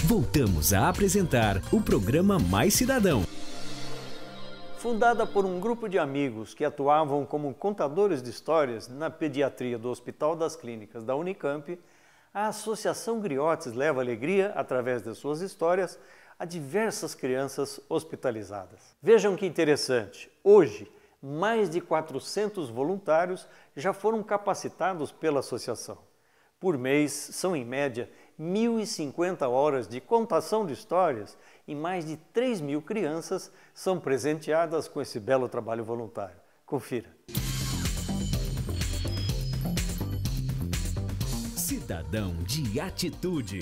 Voltamos a apresentar o programa Mais Cidadão. Fundada por um grupo de amigos que atuavam como contadores de histórias na pediatria do Hospital das Clínicas da Unicamp, a Associação Griotes leva alegria, através de suas histórias, a diversas crianças hospitalizadas. Vejam que interessante, hoje, mais de 400 voluntários já foram capacitados pela associação. Por mês, são em média 1.050 horas de contação de histórias e mais de 3.000 crianças são presenteadas com esse belo trabalho voluntário. Confira. Cidadão de atitude.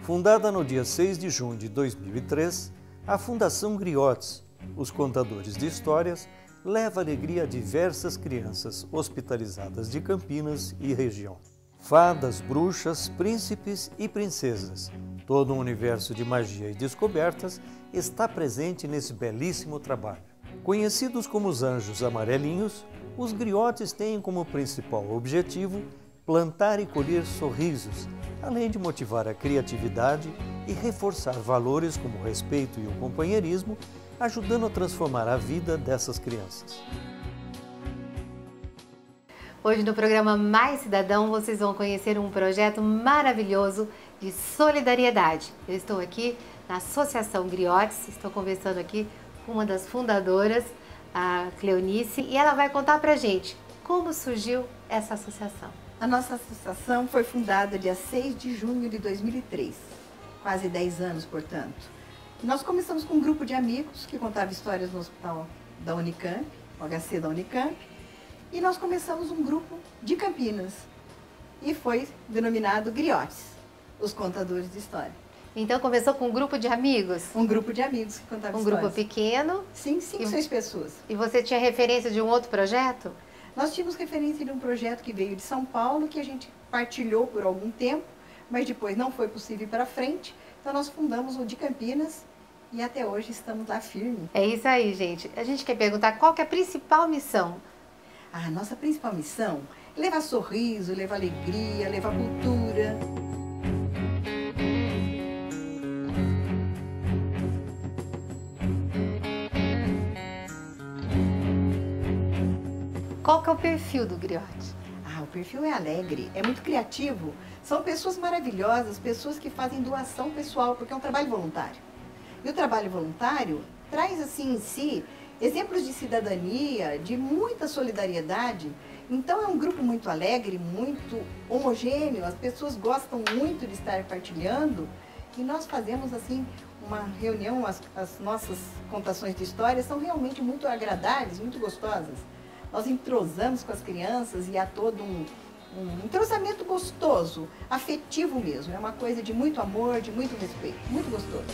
Fundada no dia 6 de junho de 2003, a Fundação Griotes, os contadores de histórias, leva alegria a diversas crianças hospitalizadas de Campinas e região. Fadas, bruxas, príncipes e princesas, todo um universo de magia e descobertas está presente nesse belíssimo trabalho. Conhecidos como os anjos amarelinhos, os griotes têm como principal objetivo plantar e colher sorrisos, além de motivar a criatividade e reforçar valores como o respeito e o companheirismo, ajudando a transformar a vida dessas crianças. Hoje no programa Mais Cidadão vocês vão conhecer um projeto maravilhoso de solidariedade. Eu estou aqui na Associação Griotes, estou conversando aqui com uma das fundadoras, a Cleonice, e ela vai contar pra gente como surgiu essa associação. A nossa associação foi fundada dia 6 de junho de 2003, quase 10 anos, portanto. Nós começamos com um grupo de amigos que contava histórias no hospital da Unicamp, o HC da Unicamp, e nós começamos um grupo de Campinas e foi denominado Griotes, os contadores de história. Então começou com um grupo de amigos? Um grupo de amigos que contava histórias. Um grupo pequeno? Sim, 5, 6 pessoas. E você tinha referência de um outro projeto? Nós tínhamos referência de um projeto que veio de São Paulo, que a gente partilhou por algum tempo, mas depois não foi possível ir para frente. Então nós fundamos o de Campinas e até hoje estamos lá firmes. É isso aí, gente. A gente quer perguntar qual que é a principal missão? A nossa principal missão é levar sorriso, levar alegria, levar cultura. Qual que é o perfil do Griote? O perfil é alegre, é muito criativo. São pessoas maravilhosas, pessoas que fazem doação pessoal, porque é um trabalho voluntário. E o trabalho voluntário traz assim em si exemplos de cidadania, de muita solidariedade. Então é um grupo muito alegre, muito homogêneo, as pessoas gostam muito de estar partilhando. E nós fazemos assim uma reunião, as nossas contações de histórias são realmente muito agradáveis, muito gostosas. Nós entrosamos com as crianças e há todo um entrosamento gostoso, afetivo mesmo. É uma coisa de muito amor, de muito respeito, muito gostoso.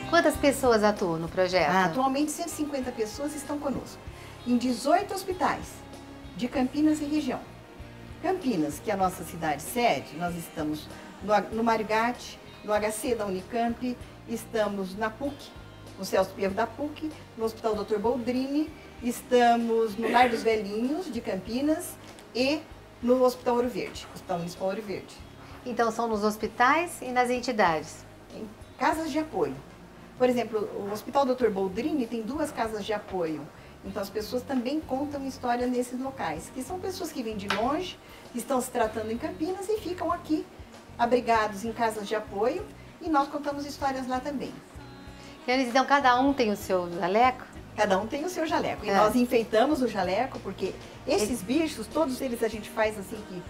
Quantas pessoas atuam no projeto? Atualmente 150 pessoas estão conosco, em 18 hospitais de Campinas e região. Campinas, que é a nossa cidade sede, nós estamos no Mário Gatti, no HC da Unicamp, estamos na PUC, no Celso Pierro da PUC, no Hospital Dr. Boldrini, estamos no Lar dos Velhinhos de Campinas e no Hospital Ouro Verde, Hospital Municipal Ouro Verde. Então são nos hospitais e nas entidades? Em casas de apoio. Por exemplo, o Hospital Dr. Boldrini tem 2 casas de apoio. Então as pessoas também contam história nesses locais, que são pessoas que vêm de longe, que estão se tratando em Campinas e ficam aqui, abrigados em casas de apoio, e nós contamos histórias lá também. Então cada um tem o seu jaleco? Cada um tem o seu jaleco. E nós enfeitamos o jaleco, porque esses bichos, todos eles a gente faz assim que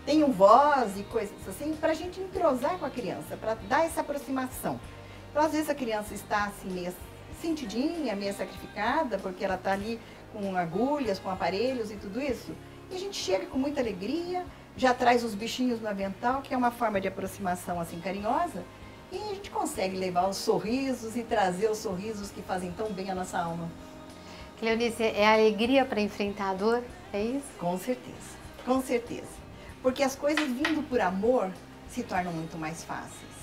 tenham voz e coisas assim, para a gente entrosar com a criança, para dar essa aproximação. Então às vezes a criança está assim meio sentidinha, meio sacrificada, porque ela está ali com agulhas, com aparelhos e tudo isso. E a gente chega com muita alegria, já traz os bichinhos no avental, que é uma forma de aproximação assim carinhosa, e a gente consegue levar os sorrisos e trazer os sorrisos que fazem tão bem a nossa alma. Cleonice, é alegria para enfrentar a dor? É isso? Com certeza, com certeza. Porque as coisas vindo por amor se tornam muito mais fáceis.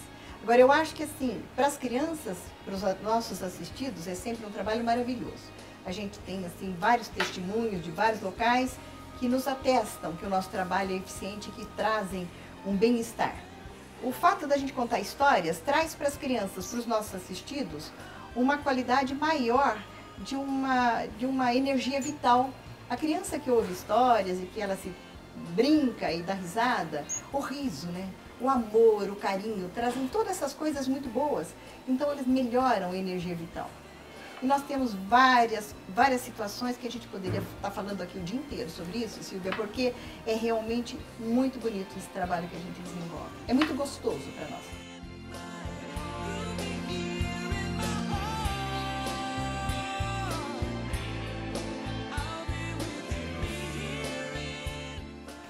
Agora, eu acho que assim, para as crianças, para os nossos assistidos, é sempre um trabalho maravilhoso. A gente tem assim vários testemunhos de vários locais que nos atestam que o nosso trabalho é eficiente e que trazem um bem-estar. O fato da gente contar histórias traz para as crianças, para os nossos assistidos, uma qualidade maior de uma energia vital. A criança que ouve histórias e que ela se brinca e dá risada, o riso, né? O amor, o carinho, trazem todas essas coisas muito boas. Então, eles melhoram a energia vital. E nós temos várias situações que a gente poderia estar falando aqui o dia inteiro sobre isso, Silvia, porque é realmente muito bonito esse trabalho que a gente desenvolve. É muito gostoso para nós.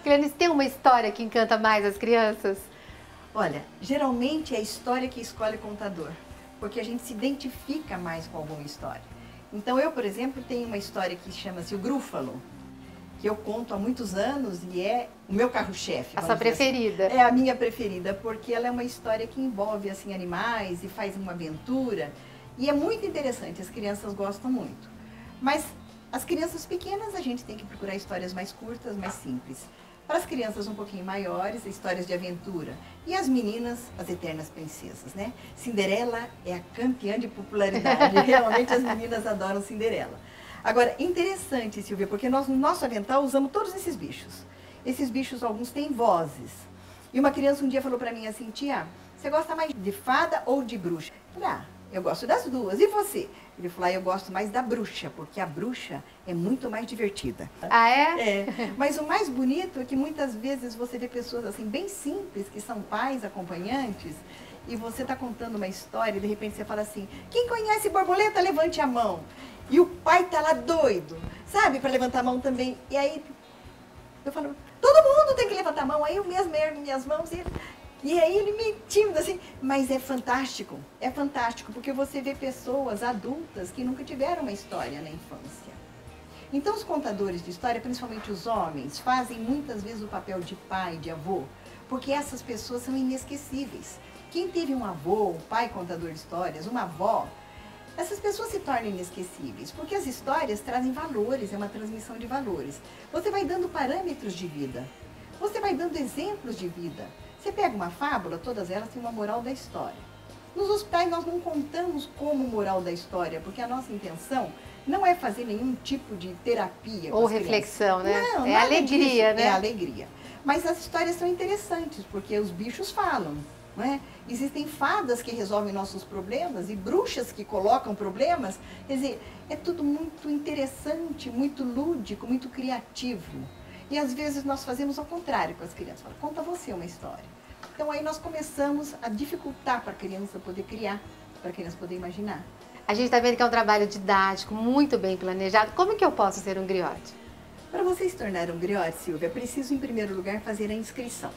Cleonice, tem uma história que encanta mais as crianças? Olha, geralmente é a história que escolhe o contador, porque a gente se identifica mais com alguma história. Então eu, por exemplo, tenho uma história que chama-se O Grúfalo, que eu conto há muitos anos e é o meu carro-chefe. A sua preferida? Assim. É a minha preferida, porque ela é uma história que envolve assim, animais e faz uma aventura. E é muito interessante, as crianças gostam muito. Mas as crianças pequenas a gente tem que procurar histórias mais curtas, mais simples. Para as crianças um pouquinho maiores, histórias de aventura. E as meninas, as eternas princesas, né? Cinderela é a campeã de popularidade. Realmente as meninas adoram Cinderela. Agora, interessante, Silvia, porque nós no nosso avental usamos todos esses bichos. Esses bichos, alguns têm vozes. E uma criança um dia falou para mim assim, tia, você gosta mais de fada ou de bruxa? Eu falei, eu gosto das duas. E você? Ele falou, eu gosto mais da bruxa, porque a bruxa é muito mais divertida. Ah, é? É. Mas o mais bonito é que muitas vezes você vê pessoas assim, bem simples, que são pais, acompanhantes, e você está contando uma história e de repente você fala assim, quem conhece borboleta, levante a mão. E o pai tá lá doido, sabe, para levantar a mão também. E aí eu falo, todo mundo tem que levantar a mão. Aí eu mesmo ergo minhas mãos e aí ele me tímido assim, mas é fantástico, porque você vê pessoas adultas que nunca tiveram uma história na infância. Então os contadores de história, principalmente os homens, fazem muitas vezes o papel de pai, de avô, porque essas pessoas são inesquecíveis. Quem teve um avô, um pai contador de histórias, uma avó, essas pessoas se tornam inesquecíveis, porque as histórias trazem valores, é uma transmissão de valores. Você vai dando parâmetros de vida, você vai dando exemplos de vida. Você pega uma fábula, todas elas têm uma moral da história. Nos hospitais nós não contamos como moral da história, porque a nossa intenção não é fazer nenhum tipo de terapia. Ou reflexão, né? Não, é alegria, disso, né? É alegria. Mas as histórias são interessantes, porque os bichos falam, não é? Existem fadas que resolvem nossos problemas e bruxas que colocam problemas. Quer dizer, é tudo muito interessante, muito lúdico, muito criativo. E às vezes nós fazemos ao contrário com as crianças. Fala, conta você uma história. Então aí nós começamos a dificultar para a criança poder criar, para a criança poder imaginar. A gente está vendo que é um trabalho didático, muito bem planejado. Como que eu posso ser um griote? Para você se tornar um griote, Silvia, é preciso em primeiro lugar fazer a inscrição.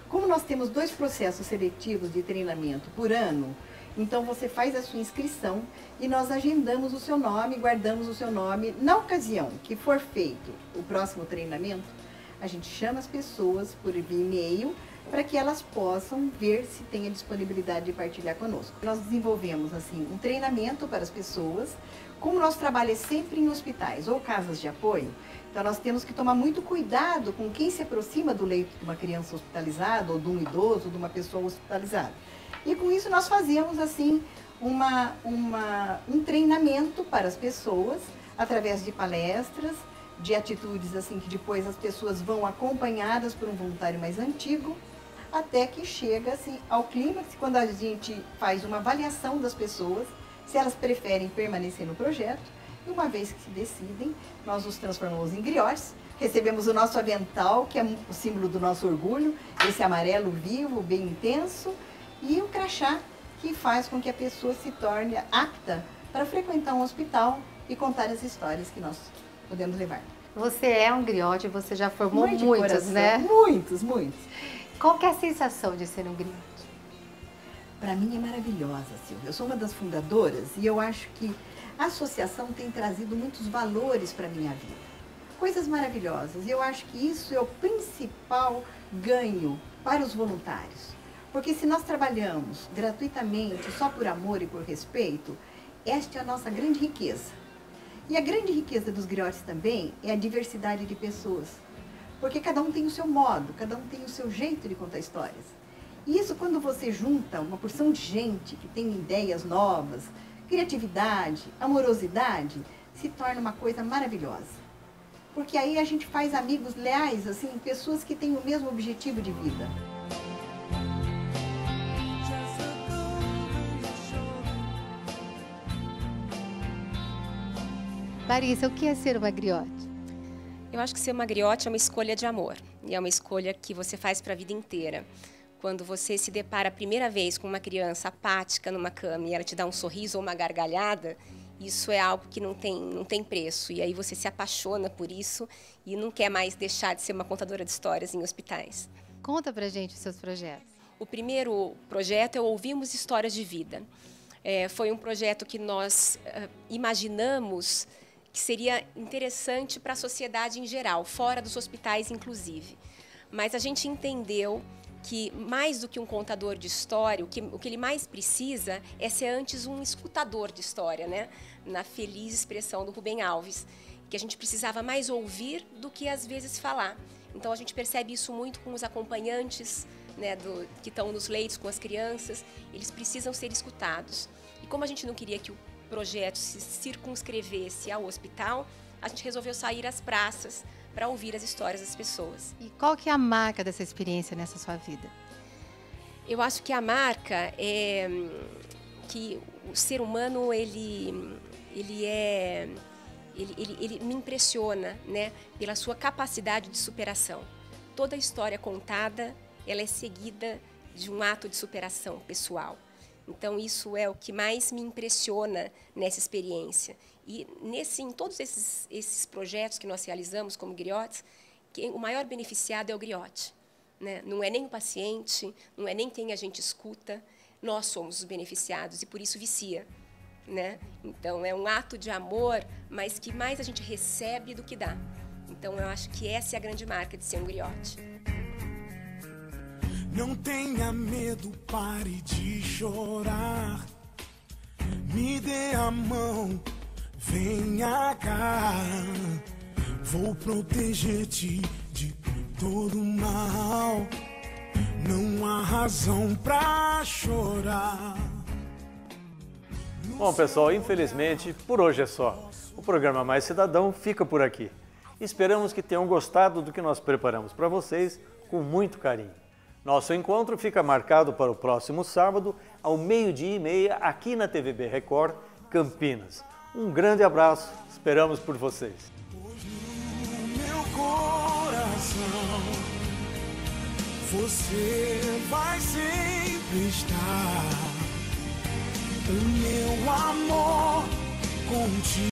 Como nós temos 2 processos seletivos de treinamento por ano, então você faz a sua inscrição e nós agendamos o seu nome, guardamos o seu nome. Na ocasião que for feito o próximo treinamento, a gente chama as pessoas por e-mail para que elas possam ver se tem a disponibilidade de partilhar conosco. Nós desenvolvemos assim um treinamento para as pessoas. Como nosso trabalho é sempre em hospitais ou casas de apoio, então nós temos que tomar muito cuidado com quem se aproxima do leito de uma criança hospitalizada ou de um idoso, ou de uma pessoa hospitalizada. E com isso nós fazemos assim um treinamento para as pessoas através de palestras, de atitudes assim que depois as pessoas vão acompanhadas por um voluntário mais antigo, até que chega assim, ao clímax, quando a gente faz uma avaliação das pessoas, se elas preferem permanecer no projeto, e uma vez que se decidem, nós os transformamos em griotes, recebemos o nosso avental, que é o símbolo do nosso orgulho, esse amarelo vivo, bem intenso, e o crachá, que faz com que a pessoa se torne apta para frequentar um hospital e contar as histórias que nós podemos levar. Você é um griote, você já formou Muito de muitos, coração, né? Muitos. Qual que é a sensação de ser um griote? Para mim é maravilhosa, Silvia. Eu sou uma das fundadoras e eu acho que a associação tem trazido muitos valores para a minha vida. Coisas maravilhosas. E eu acho que isso é o principal ganho para os voluntários. Porque se nós trabalhamos gratuitamente, só por amor e por respeito, esta é a nossa grande riqueza. E a grande riqueza dos griotes também é a diversidade de pessoas. Porque cada um tem o seu modo, cada um tem o seu jeito de contar histórias. E isso, quando você junta uma porção de gente que tem ideias novas, criatividade, amorosidade, se torna uma coisa maravilhosa. Porque aí a gente faz amigos leais, assim, pessoas que têm o mesmo objetivo de vida. Larissa, o que é ser uma griote? Eu acho que ser uma griote é uma escolha de amor. E é uma escolha que você faz para a vida inteira. Quando você se depara a primeira vez com uma criança apática numa cama e ela te dá um sorriso ou uma gargalhada, isso é algo que não tem preço. E aí você se apaixona por isso e não quer mais deixar de ser uma contadora de histórias em hospitais. Conta pra gente os seus projetos. O primeiro projeto é Ouvimos Histórias de Vida. Foi um projeto que nós imaginamos que seria interessante para a sociedade em geral, fora dos hospitais inclusive. Mas a gente entendeu que mais do que um contador de história, o que ele mais precisa é ser antes um escutador de história, né? Na feliz expressão do Rubem Alves, que a gente precisava mais ouvir do que às vezes falar. Então a gente percebe isso muito com os acompanhantes, né, que estão nos leitos com as crianças, eles precisam ser escutados. E como a gente não queria que o projeto se circunscrevesse ao hospital, a gente resolveu sair às praças para ouvir as histórias das pessoas. E qual que é a marca dessa experiência nessa sua vida? Eu acho que a marca é que o ser humano ele me impressiona, né, pela sua capacidade de superação. Toda história contada, ela é seguida de um ato de superação pessoal. Então, isso é o que mais me impressiona nessa experiência. E em todos esses projetos que nós realizamos como griotes, o maior beneficiado é o griote, né? Não é nem o paciente, não é nem quem a gente escuta, nós somos os beneficiados e por isso vicia, né? Então, é um ato de amor, mas que mais a gente recebe do que dá. Então, eu acho que essa é a grande marca de ser um griote. Não tenha medo, pare de chorar. Me dê a mão, venha cá. Vou proteger-te de todo mal. Não há razão pra chorar. Bom, pessoal, infelizmente, por hoje é só. O programa Mais Cidadão fica por aqui. Esperamos que tenham gostado do que nós preparamos para vocês com muito carinho. Nosso encontro fica marcado para o próximo sábado, ao 12:30, aqui na TVB Record, Campinas. Um grande abraço, esperamos por vocês. Pois no meu coração você vai sempre estar. O meu amor contigo.